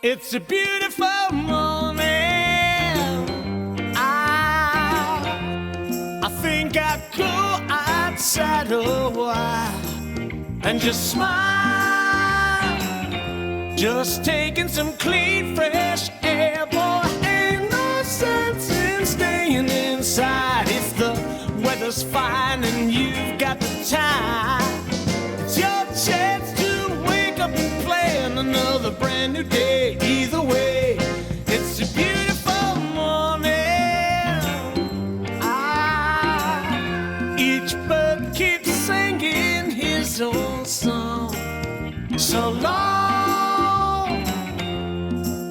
It's a beautiful morning. I think I'd go outside a while and just smile. Just taking some clean, fresh air. Boy, ain't no sense in staying inside if the weather's fine and you've got the time. It's your chance to wake up and plan another brand new day. Either way, it's a beautiful morning. Each bird keeps singing his own song. So long,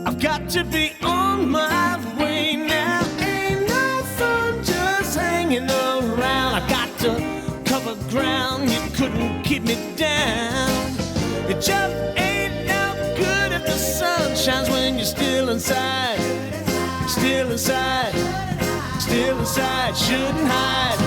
I've got to be on my way now. Ain't no fun just hanging around. I got to cover ground. You couldn't keep me down. It just ain't no good if the sun shines when you're still inside. Still inside. Still inside. Shouldn't hide.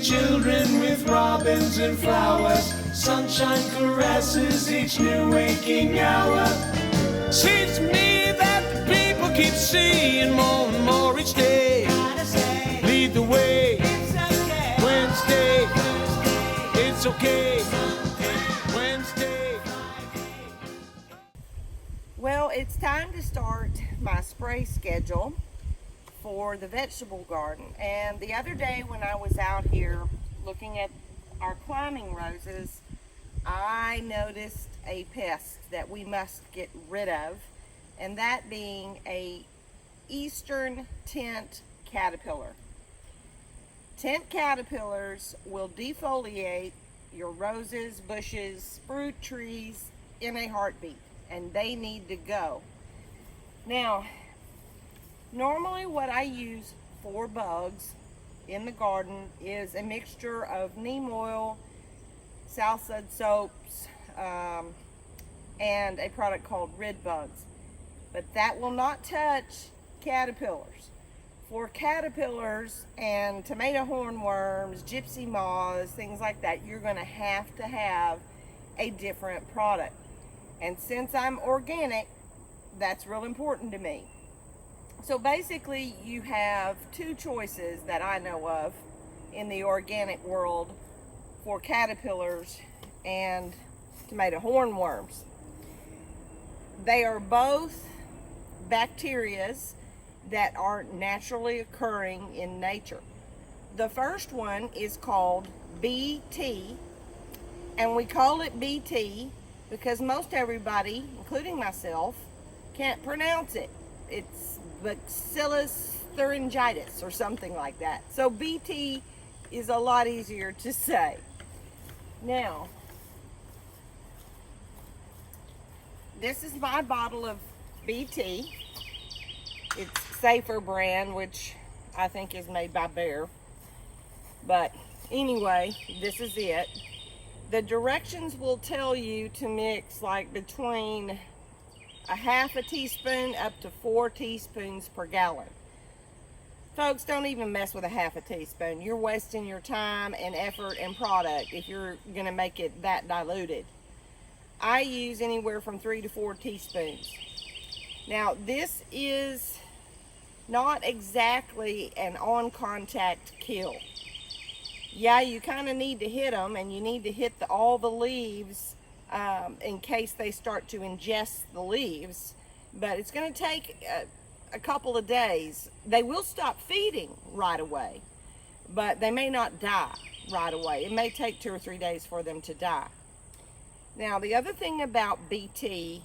Children with robins and flowers, sunshine caresses each new waking hour. Seems to me that the people keep seeing more and more each day. Lead the way. Wednesday. It's okay. Wednesday. Well, it's time to start my spray schedule for the vegetable garden. And the other day when I was out here looking at our climbing roses, I noticed a pest that we must get rid of, and that being a eastern tent caterpillar. Tent caterpillars will defoliate your roses, bushes, fruit trees in a heartbeat, and they need to go. Now, normally what I use for bugs in the garden is a mixture of neem oil, salsa soaps, and a product called Rid Bugs. But that will not touch caterpillars. For caterpillars and tomato hornworms, gypsy moths, things like that, you're going to have a different product. And since I'm organic, that's real important to me. So basically you have two choices that I know of in the organic world for caterpillars and tomato hornworms. They are both bacterias that are naturally occurring in nature. The first one is called BT, and we call it BT because most everybody, including myself, can't pronounce it. It's Bacillus thuringitis or something like that. So BT is a lot easier to say. Now, this is my bottle of BT. It's Safer brand, which I think is made by Bayer. But anyway, this is it. The directions will tell you to mix like between a half a teaspoon up to 4 teaspoons per gallon. Folks, don't even mess with a half a teaspoon. You're wasting your time and effort and product if you're going to make it that diluted. I use anywhere from 3 to 4 teaspoons. Now, this is not exactly an on-contact kill. Yeah, you kind of need to hit them, and you need to hit all the leaves in case they start to ingest the leaves, but it's going to take a couple of days. They will stop feeding right away, but they may not die right away. It may take 2 or 3 days for them to die. Now, the other thing about BT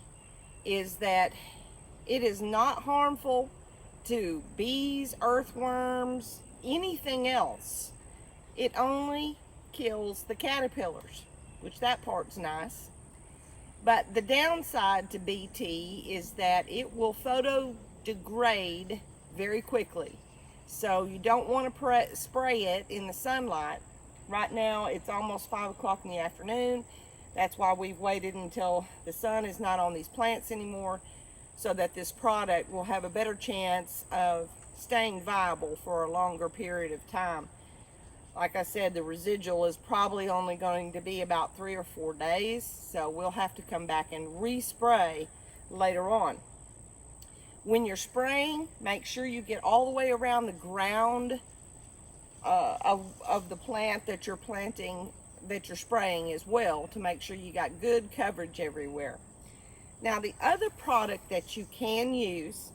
is that it is not harmful to bees, earthworms, anything else. It only kills the caterpillars, which that part's nice. But the downside to BT is that it will photodegrade very quickly. So you don't want to spray it in the sunlight. Right now it's almost 5 o'clock in the afternoon. That's why we've waited until the sun is not on these plants anymore, so that this product will have a better chance of staying viable for a longer period of time. Like I said, the residual is probably only going to be about 3 or 4 days, so we'll have to come back and respray later on. When you're spraying, make sure you get all the way around the ground of the plant that you're planting, that you're spraying as well, to make sure you got good coverage everywhere. Now, the other product that you can use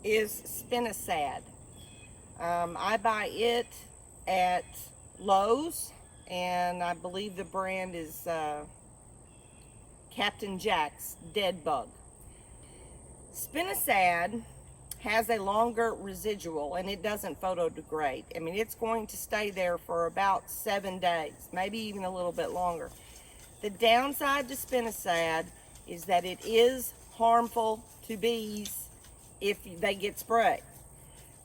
is spinosad. I buy it at Lowe's, and I believe the brand is Captain Jack's Dead Bug. Spinosad has a longer residual, and it doesn't photodegrade. I mean, it's going to stay there for about 7 days, maybe even a little bit longer. The downside to spinosad is that it is harmful to bees if they get sprayed.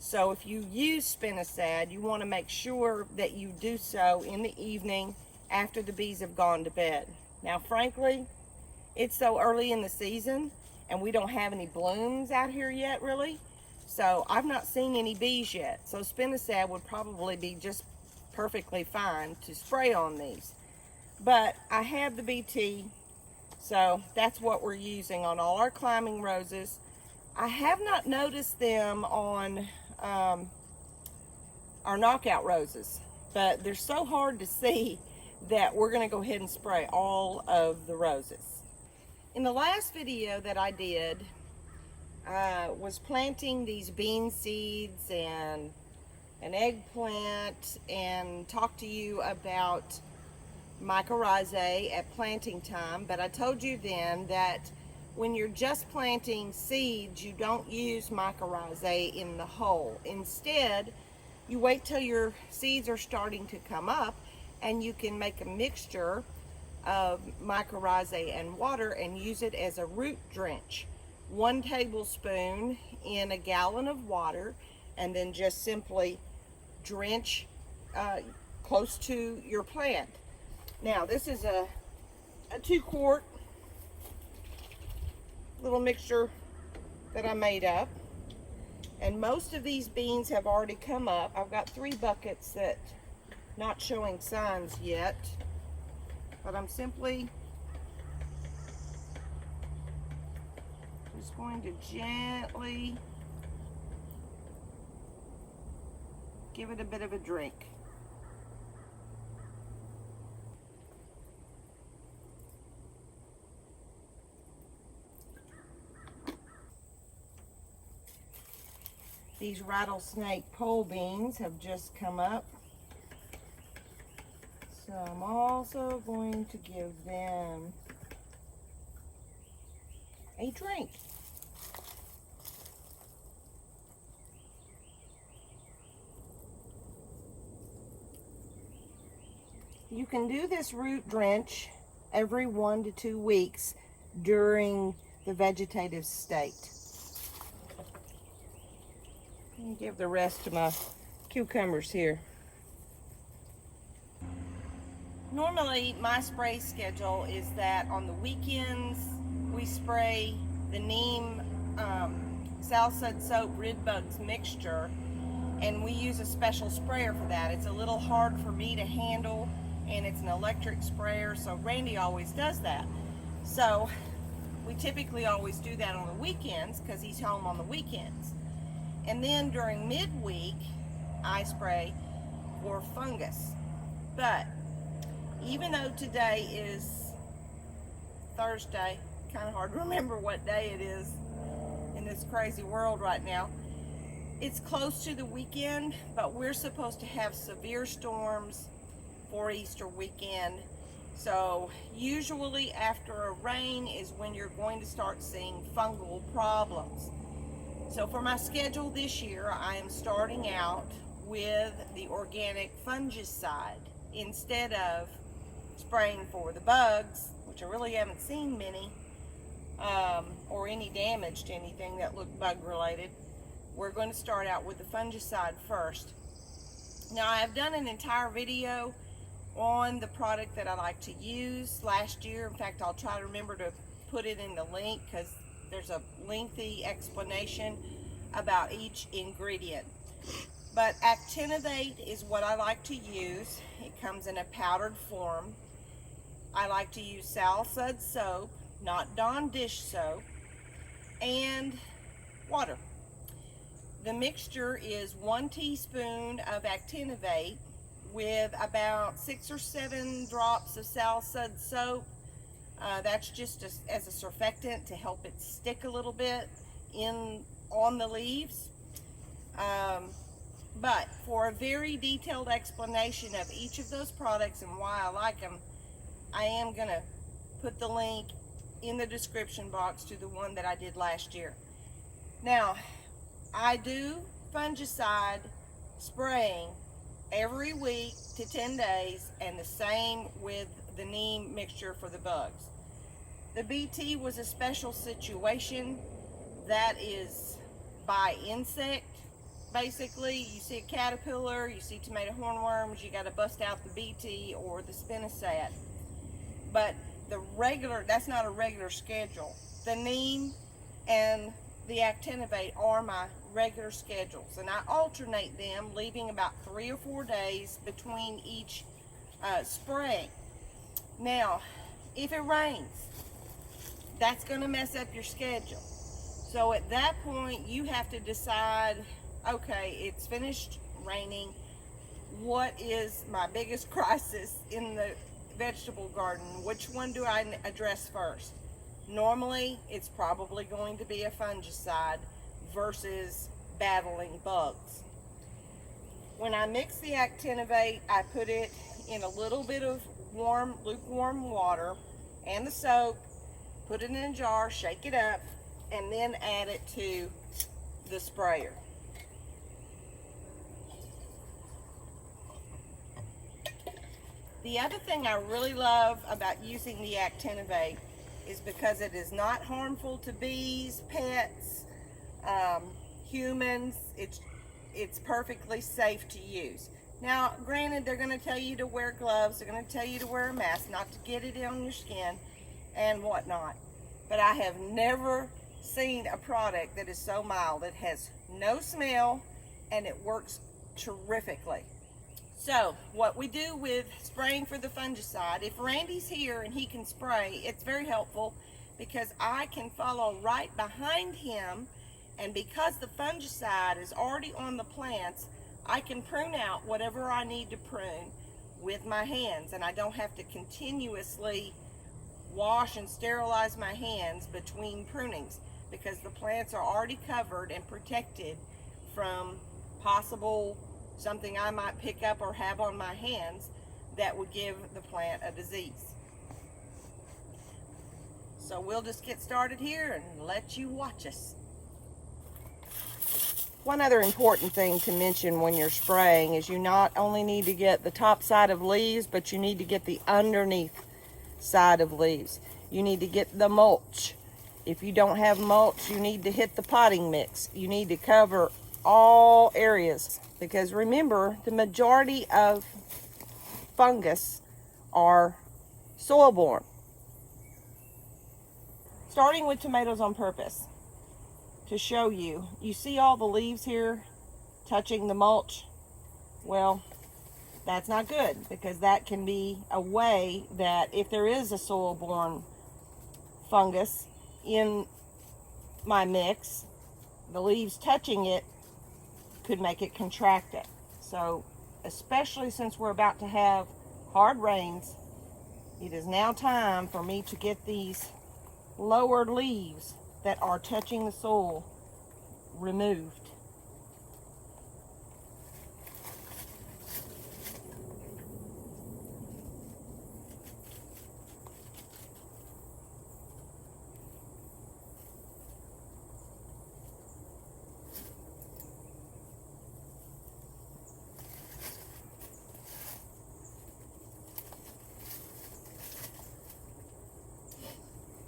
So if you use spinosad, you want to make sure that you do so in the evening after the bees have gone to bed. Now, frankly, it's so early in the season, and we don't have any blooms out here yet, really. So I've not seen any bees yet. So spinosad would probably be just perfectly fine to spray on these. But I have the BT, so that's what we're using on all our climbing roses. I have not noticed them on our knockout roses, but they're so hard to see that we're going to go ahead and spray all of the roses. In the last video that I did, was planting these bean seeds and an eggplant, and talked to you about mychorrizae at planting time. But I told you then that when you're just planting seeds, you don't use mychorrizae in the hole. Instead, you wait till your seeds are starting to come up, and you can make a mixture of mycorrhizae and water and use it as a root drench. 1 tablespoon in a gallon of water, and then just simply drench close to your plant. Now, this is a 2-quart little mixture that I made up, and most of these beans have already come up. I've got 3 buckets that not showing signs yet, but I'm simply just going to gently give it a bit of a drink. These rattlesnake pole beans have just come up, so I'm also going to give them a drink. You can do this root drench every 1 to 2 weeks during the vegetative state. Let me give the rest of my cucumbers here. Normally, my spray schedule is that on the weekends we spray the neem Salsad soap rid bugs mixture, and we use a special sprayer for that. It's a little hard for me to handle, and it's an electric sprayer, so Randy always does that. So we typically always do that on the weekends because he's home on the weekends. And then during midweek, I spray for fungus. But even though today is Thursday, kind of hard to remember what day it is in this crazy world right now, it's close to the weekend, but we're supposed to have severe storms for Easter weekend. So usually after a rain is when you're going to start seeing fungal problems. So for my schedule this year, I am starting out with the organic fungicide instead of spraying for the bugs, which I really haven't seen many, or any damage to anything that looked bug related. We're going to start out with the fungicide first. Now, I have done an entire video on the product that I like to use last year. In fact, I'll try to remember to put it in the link because there's a lengthy explanation about each ingredient. But Actinovate is what I like to use. It comes in a powdered form. I like to use Sud soap, not Dawn dish soap, and water. The mixture is 1 teaspoon of Actinovate with about 6 or 7 drops of Sud soap. That's just as a surfactant to help it stick a little bit on the leaves. But for a very detailed explanation of each of those products and why I like them, I am going to put the link in the description box to the one that I did last year. Now, I do fungicide spraying every week to 10 days, and the same with the neem mixture for the bugs. The BT was a special situation. That is by insect. Basically, you see a caterpillar, you see tomato hornworms, you got to bust out the BT or the spinosad. But that's not a regular schedule. The neem and the Actinovate are my regular schedules, and I alternate them, leaving about 3 or 4 days between each spraying. Now, if it rains, that's going to mess up your schedule. So at that point, you have to decide, okay, it's finished raining. What is my biggest crisis in the vegetable garden? Which one do I address first? Normally, it's probably going to be a fungicide versus battling bugs. When I mix the Actinovate, I put it in a little bit of lukewarm water and the soap, put it in a jar, shake it up, and then add it to the sprayer. The other thing I really love about using the Actinovate is because it is not harmful to bees, pets, humans. It's perfectly safe to use. Now, granted, they're going to tell you to wear gloves, they're going to tell you to wear a mask, not to get it on your skin and whatnot. But I have never seen a product that is so mild. It has no smell and it works terrifically. So what we do with spraying for the fungicide, if Randy's here and he can spray, it's very helpful because I can follow right behind him, and because the fungicide is already on the plants, I can prune out whatever I need to prune with my hands, and I don't have to continuously wash and sterilize my hands between prunings because the plants are already covered and protected from possible something I might pick up or have on my hands that would give the plant a disease. So we'll just get started here and let you watch us. One other important thing to mention when you're spraying is you not only need to get the top side of leaves, but you need to get the underneath side of leaves. You need to get the mulch. If you don't have mulch, you need to hit the potting mix. You need to cover all areas, because remember, the majority of fungus are soil-borne. Starting with tomatoes on purpose, to show you, you see all the leaves here touching the mulch? Well, that's not good, because that can be a way that if there is a soil-borne fungus in my mix, the leaves touching it could make it contract it. So especially since we're about to have hard rains, it is now time for me to get these lower leaves that are touching the soil removed.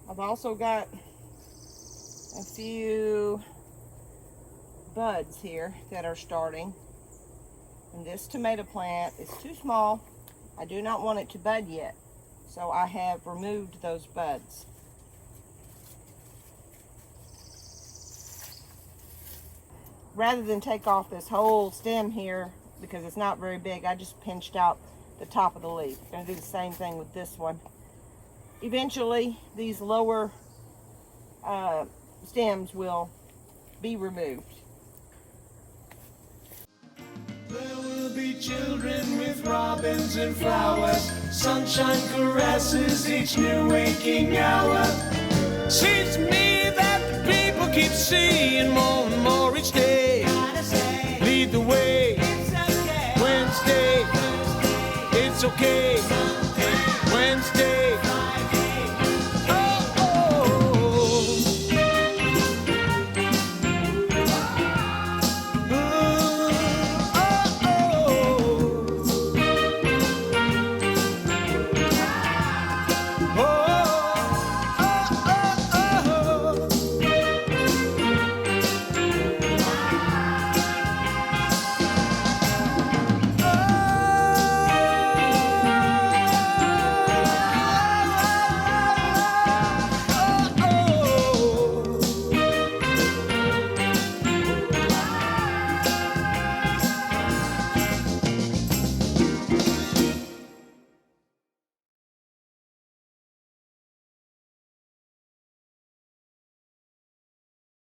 I've also got a few buds here that are starting, and this tomato plant is too small I do not want it to bud yet, so I have removed those buds. Rather than take off this whole stem here, because it's not very big, I just pinched out the top of the leaf. I'm going to do the same thing with this one. Eventually, these lower stems will be removed. There will be children with robins and flowers. Sunshine caresses each new waking hour. Seems to me that the people keep seeing more and more each day. Lead the way. Wednesday. It's okay. Wednesday.